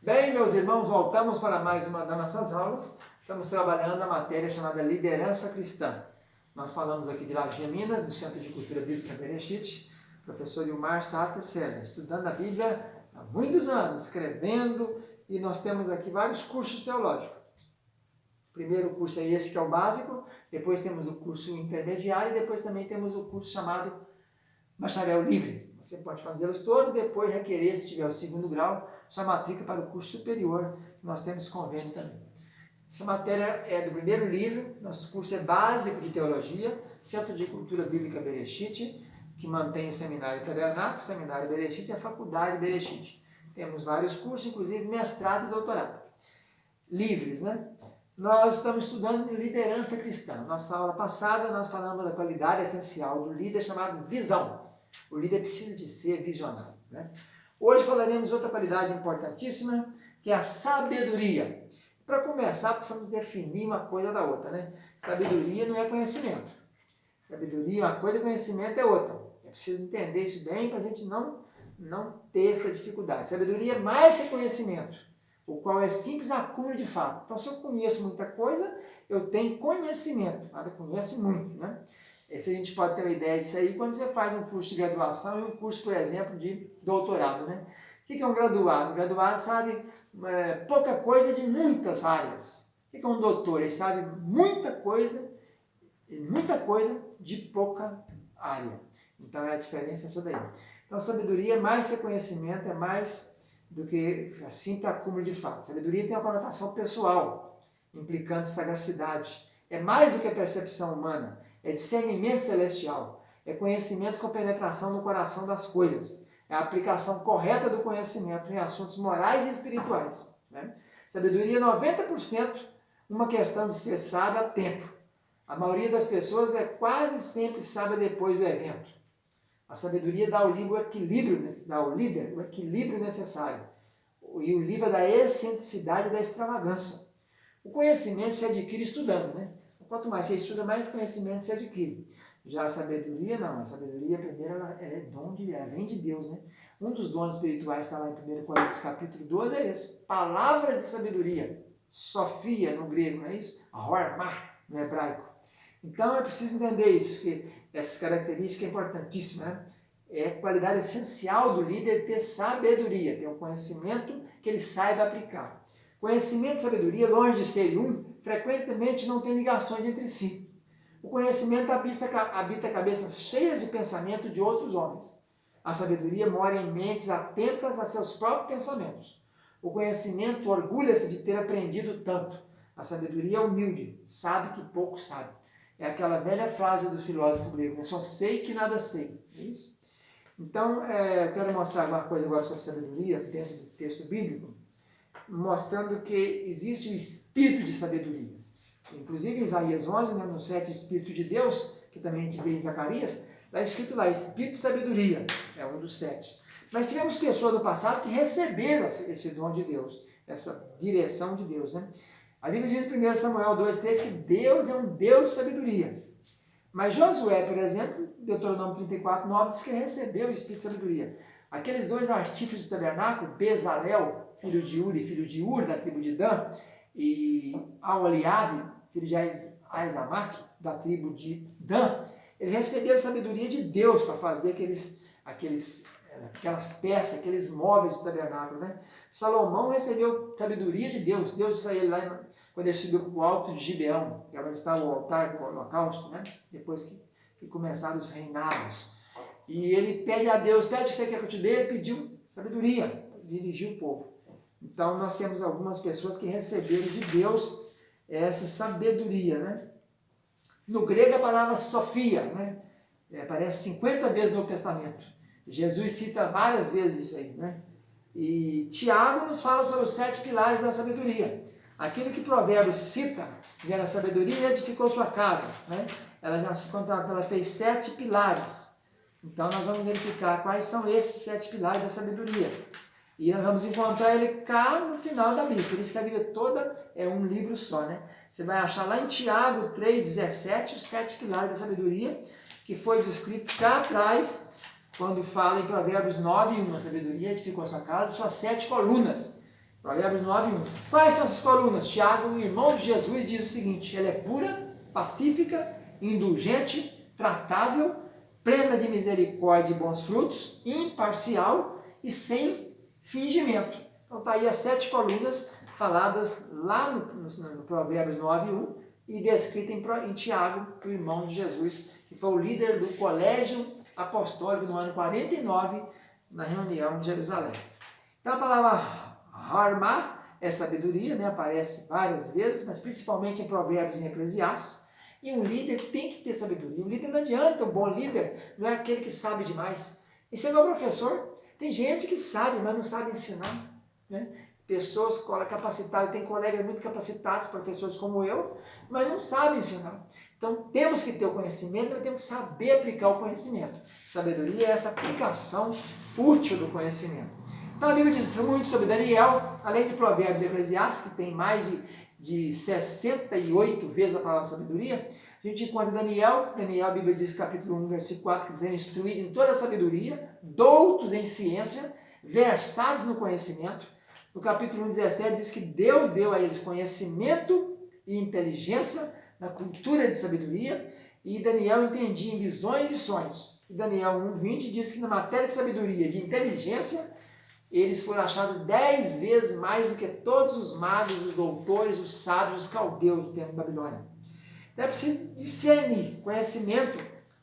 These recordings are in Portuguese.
Bem, meus irmãos, voltamos para mais uma das nossas aulas. Estamos trabalhando a matéria chamada Liderança Cristã. Nós falamos aqui de Lagoinha, Minas, do Centro de Cultura Bíblica Berechit, professor Ilmar Sattler César, estudando a Bíblia há muitos anos, escrevendo, e nós temos aqui vários cursos teológicos. O primeiro curso é esse que é o básico, depois temos o curso intermediário e depois também temos o curso chamado Bacharel Livre. Você pode fazê-los todos e depois requerer, se tiver o segundo grau, sua matrícula para o curso superior. Nós temos convênio também. Essa matéria é do primeiro livro, nosso curso é básico de teologia, Centro de Cultura Bíblica Berechit, que mantém o Seminário Tabernáculo, o Seminário Berechit e a Faculdade Berechit. Temos vários cursos, inclusive mestrado e doutorado. Livres, né? Nós estamos estudando liderança cristã. Nossa aula passada nós falamos da qualidade essencial do líder chamado visão. O líder precisa de ser visionário, né? Hoje falaremos outra qualidade importantíssima, que é a sabedoria. Para começar, precisamos definir uma coisa da outra, né? Sabedoria não é conhecimento. Sabedoria é uma coisa, conhecimento é outra. É preciso entender isso bem para a gente não ter essa dificuldade. Sabedoria é mais que conhecimento, o qual é simples acúmulo de fato. Então, se eu conheço muita coisa, eu tenho conhecimento. Nada conhece muito, né? Se a gente pode ter uma ideia disso aí quando você faz um curso de graduação e um curso, por exemplo, de doutorado, né? O que é um graduado? Um graduado sabe pouca coisa de muitas áreas. O que é um doutor? Ele sabe muita coisa de pouca área. Então, a diferença é isso daí. Então, sabedoria é mais que conhecimento, é mais do que simples acúmulo de fato. Sabedoria tem uma conotação pessoal, implicando sagacidade. É mais do que a percepção humana. É discernimento celestial, é conhecimento com penetração no coração das coisas, é a aplicação correta do conhecimento em assuntos morais e espirituais, né? Sabedoria é 90% uma questão de ser sábio a tempo. A maioria das pessoas quase sempre sábia depois do evento. A sabedoria dá ao líder o equilíbrio necessário e o livra da excentricidade e da extravagância. O conhecimento se adquire estudando, né? Quanto mais você estuda, mais conhecimento você adquire. Já a sabedoria, não. A sabedoria, primeiro, ela é dom ela vem de Deus, né? Um dos dons espirituais está lá em 1 Coríntios capítulo 12, é esse. Palavra de sabedoria. Sofia no grego, não é isso? Hormá no hebraico. Então, é preciso entender isso, que essa característica é importantíssima, né? É a qualidade essencial do líder ter sabedoria, ter um conhecimento que ele saiba aplicar. Conhecimento e sabedoria, longe de ser frequentemente não tem ligações entre si. O conhecimento habita cabeças cheias de pensamento de outros homens. A sabedoria mora em mentes atentas a seus próprios pensamentos. O conhecimento orgulha-se de ter aprendido tanto. A sabedoria é humilde, sabe que pouco sabe. É aquela velha frase do filósofo grego, né? Só sei que nada sei. É isso? Então, eu quero mostrar alguma coisa agora sobre sabedoria dentro do texto bíblico, mostrando que existe o espírito de sabedoria. Inclusive em Isaías 11, né, no 7, Espírito de Deus, que também a gente vê em Zacarias, está escrito lá, Espírito de Sabedoria, é um dos 7. Mas tivemos pessoas do passado que receberam esse dom de Deus, essa direção de Deus, né? A Bíblia diz em 1 Samuel 2,3 que Deus é um Deus de sabedoria. Mas Josué, por exemplo, Deuteronômio 34,9, diz que recebeu o Espírito de Sabedoria. Aqueles dois artífices do tabernáculo, Bezalel, filho de Uri, filho de Ur, da tribo de Dan, e Aholiabe, filho de Aizamaque, da tribo de Dan, eles receberam a sabedoria de Deus para fazer aquelas peças, aqueles móveis do tabernáculo, né? Salomão recebeu sabedoria de Deus. Deus disse a ele lá, quando ele subiu para o alto de Gibeão, que é onde está o altar do holocausto, né? Depois que começaram os reinados. E ele pede a Deus, pede o que você quer que eu te dê, ele pediu sabedoria para dirigir o povo. Então, nós temos algumas pessoas que receberam de Deus essa sabedoria, né? No grego, a palavra sofia, né? Aparece 50 vezes no Novo Testamento. Jesus cita várias vezes isso aí, né? E Tiago nos fala sobre os 7 pilares da sabedoria. Aquilo que Provérbios cita, dizendo a sabedoria edificou sua casa, né? Ela já se conta que ela fez 7 pilares. Então, nós vamos verificar quais são esses 7 pilares da sabedoria. E nós vamos encontrar ele cá no final da Bíblia. Por isso que a Bíblia toda é um livro só, né? Você vai achar lá em Tiago 3,17 os 7 pilares da sabedoria, que foi descrito cá atrás, quando fala em Provérbios 9:1, a sabedoria edificou sua casa, suas 7 colunas. Provérbios 9, 1. Quais são essas colunas? Tiago, o irmão de Jesus, diz o seguinte: ela é pura, pacífica, indulgente, tratável, plena de misericórdia e bons frutos, imparcial e sem fingimento. Então está aí as 7 colunas faladas lá no Provérbios 9, 1 e descrita em Tiago, o irmão de Jesus, que foi o líder do colégio apostólico no ano 49, na reunião de Jerusalém. Então a palavra Harma é sabedoria, né? Aparece várias vezes, mas principalmente em Provérbios e em Eclesiastes. E um líder tem que ter sabedoria. Um líder não adianta, um bom líder não é aquele que sabe demais. Isso é igual professor. Tem gente que sabe, mas não sabe ensinar. Né? Pessoas capacitadas, tem colegas muito capacitados, professores como eu, mas não sabem ensinar. Então temos que ter o conhecimento, mas temos que saber aplicar o conhecimento. Sabedoria é essa aplicação útil do conhecimento. Então a Bíblia diz muito sobre Daniel, além de Provérbios e Eclesiastes, que tem mais de 68 vezes a palavra sabedoria. A gente encontra Daniel, a Bíblia diz capítulo 1, versículo 4, que sendo instruído em toda a sabedoria, doutos em ciência, versados no conhecimento. No capítulo 1, 17, diz que Deus deu a eles conhecimento e inteligência na cultura de sabedoria, e Daniel entendia em visões e sonhos. E Daniel 1, 20 diz que na matéria de sabedoria e de inteligência, eles foram achados 10 vezes mais do que todos os magos, os doutores, os sábios, os caldeus do tempo da Babilônia. Então é preciso discernir. Conhecimento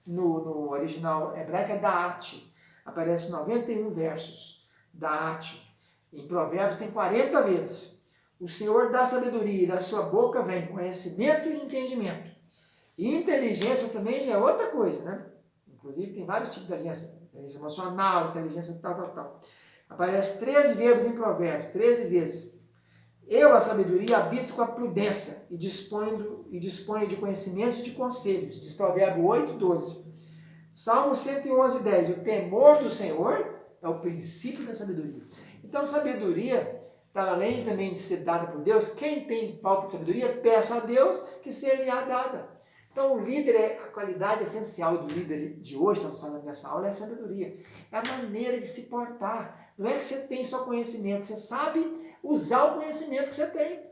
no original hebraico é da'at. Aparece 91 versos. Da'at. Em Provérbios tem 40 vezes. O Senhor dá sabedoria e da sua boca vem conhecimento e entendimento. E inteligência também já é outra coisa, né? Inclusive tem vários tipos de inteligência. Inteligência emocional, inteligência tal. Aparece 13 vezes em Provérbios, 13 vezes. Eu, a sabedoria, habito com a prudência e disponho de conhecimentos e de conselhos. Diz Provérbio 8, 12. Salmo 111, 10. O temor do Senhor é o princípio da sabedoria. Então, sabedoria, para além também de ser dada por Deus, quem tem falta de sabedoria, peça a Deus que seja dada. Então, o líder, a qualidade essencial do líder de hoje, estamos falando nessa aula, é a sabedoria. É a maneira de se portar. Não é que você tem só conhecimento, você sabe usar o conhecimento que você tem.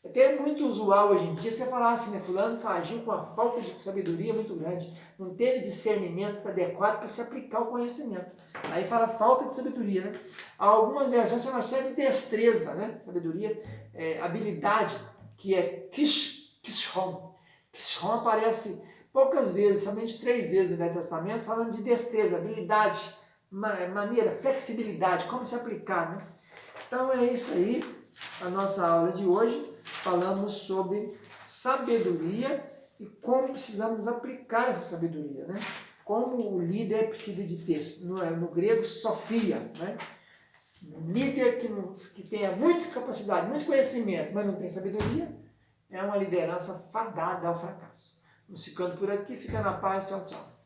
É até muito usual hoje em dia você falar assim, né? Fulano agiu com uma falta de sabedoria muito grande, não teve discernimento adequado para se aplicar o conhecimento. Aí fala falta de sabedoria, né? Algumas versões chamam de destreza, né? Sabedoria, habilidade, que é kishon. Kishon aparece poucas vezes, somente 3 vezes no Velho Testamento, falando de destreza, habilidade, maneira, flexibilidade, como se aplicar, né? Então é isso aí, a nossa aula de hoje. Falamos sobre sabedoria e como precisamos aplicar essa sabedoria, né? Como o líder precisa de ter, no grego, sofia, né? Um líder que tenha muita capacidade, muito conhecimento, mas não tem sabedoria, é uma liderança fadada ao fracasso. Vamos ficando por aqui, fica na paz, tchau, tchau.